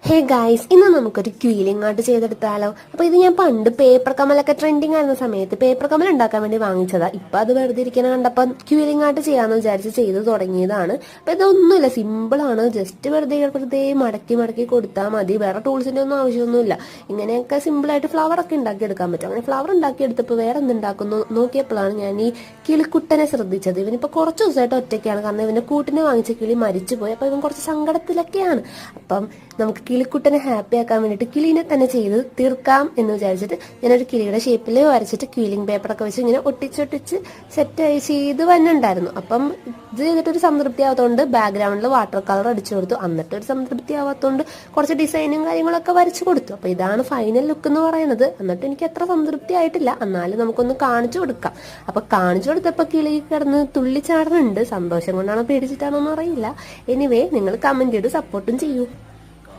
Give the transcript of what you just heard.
Hey guys, ഇന്ന് നമുക്കൊരു quilling art ചെയ്തെടുത്താലോ. അപ്പൊ ഇത് ഞാൻ പണ്ട് പേപ്പർ കമലൊക്കെ ട്രെൻഡിങ് ആയിരുന്ന സമയത്ത് പേപ്പർ കമൽ ഉണ്ടാക്കാൻ വേണ്ടി വാങ്ങിച്ചതാ. ഇപ്പൊ അത് വെറുതെ ഇരിക്കുന്ന കണ്ടപ്പോൾ ക്യൂലിംഗ് ആർട്ട് ചെയ്യാന്ന് വിചാരിച്ച് ചെയ്ത് തുടങ്ങിയതാണ്. അപ്പൊ ഇതൊന്നുമില്ല, സിമ്പിൾ ആണ്. ജസ്റ്റ് വെറുതെ മടക്കി മടക്കി കൊടുത്താൽ മതി. വേറെ ടൂൾസിന്റെ ഒന്നും ആവശ്യമൊന്നുമില്ല. ഇങ്ങനെയൊക്കെ സിമ്പിൾ ആയിട്ട് ഫ്ലവർ ഒക്കെ ഉണ്ടാക്കി എടുക്കാൻ പറ്റും. അങ്ങനെ ഫ്ലവർ ഉണ്ടാക്കി എടുത്തപ്പോൾ വേറെ എന്തുണ്ടാക്കുന്നു നോക്കിയപ്പോഴാണ് ഞാൻ ഈ കിളിക്കുട്ടനെ ശ്രദ്ധിച്ചത്. ഇവനിപ്പോ കുറച്ച് ദിവസമായിട്ട് ഒറ്റയ്ക്കാണ്, കാരണം ഇവന്റെ കൂട്ടിനെ വാങ്ങിച്ച കിളി മരിച്ചുപോയി. അപ്പൊ ഇവൻ കുറച്ച് സങ്കടത്തിലൊക്കെയാണ്. അപ്പം നമുക്ക് കിളിക്കുട്ടനെ ഹാപ്പി ആക്കാൻ വേണ്ടിയിട്ട് കിളീനെ തന്നെ ചെയ്ത് തീർക്കാം എന്ന് വിചാരിച്ചിട്ട് ഞാനൊരു കിളിയുടെ ഷേപ്പിൽ വരച്ചിട്ട് ക്യൂലിംഗ് പേപ്പറൊക്കെ വെച്ച് ഇങ്ങനെ ഒട്ടിച്ചൊട്ടിച്ച് സെറ്റായി ചെയ്ത് വന്നിട്ടുണ്ടായിരുന്നു. അപ്പം ഇത് ചെയ്തിട്ടൊരു സംതൃപ്തി ആവാത്തതുകൊണ്ട് ബാക്ക്ഗ്രൗണ്ടിൽ വാട്ടർ കളർ അടിച്ചു കൊടുത്തു. എന്നിട്ടൊരു സംതൃപ്തി ആവാത്തതുകൊണ്ട് കുറച്ച് ഡിസൈനും കാര്യങ്ങളൊക്കെ വരച്ചു കൊടുത്തു. അപ്പോൾ ഇതാണ് ഫൈനൽ ലുക്ക് എന്ന് പറയുന്നത്. എന്നിട്ട് എനിക്ക് അത്ര സംതൃപ്തി ആയിട്ടില്ല, എന്നാലും നമുക്കൊന്ന് കാണിച്ചു കൊടുക്കാം. അപ്പോൾ കാണിച്ചു കൊടുത്തപ്പോൾ കിളി കിടന്ന് തുള്ളിച്ചാടുന്നുണ്ട്. സന്തോഷം കൊണ്ടാണോ പേടിച്ചിട്ടാണോ എന്ന് അറിയില്ല. എനിവേ, നിങ്ങൾ കമന്റ് ചെയ്ത് സപ്പോർട്ടും ചെയ്യൂ.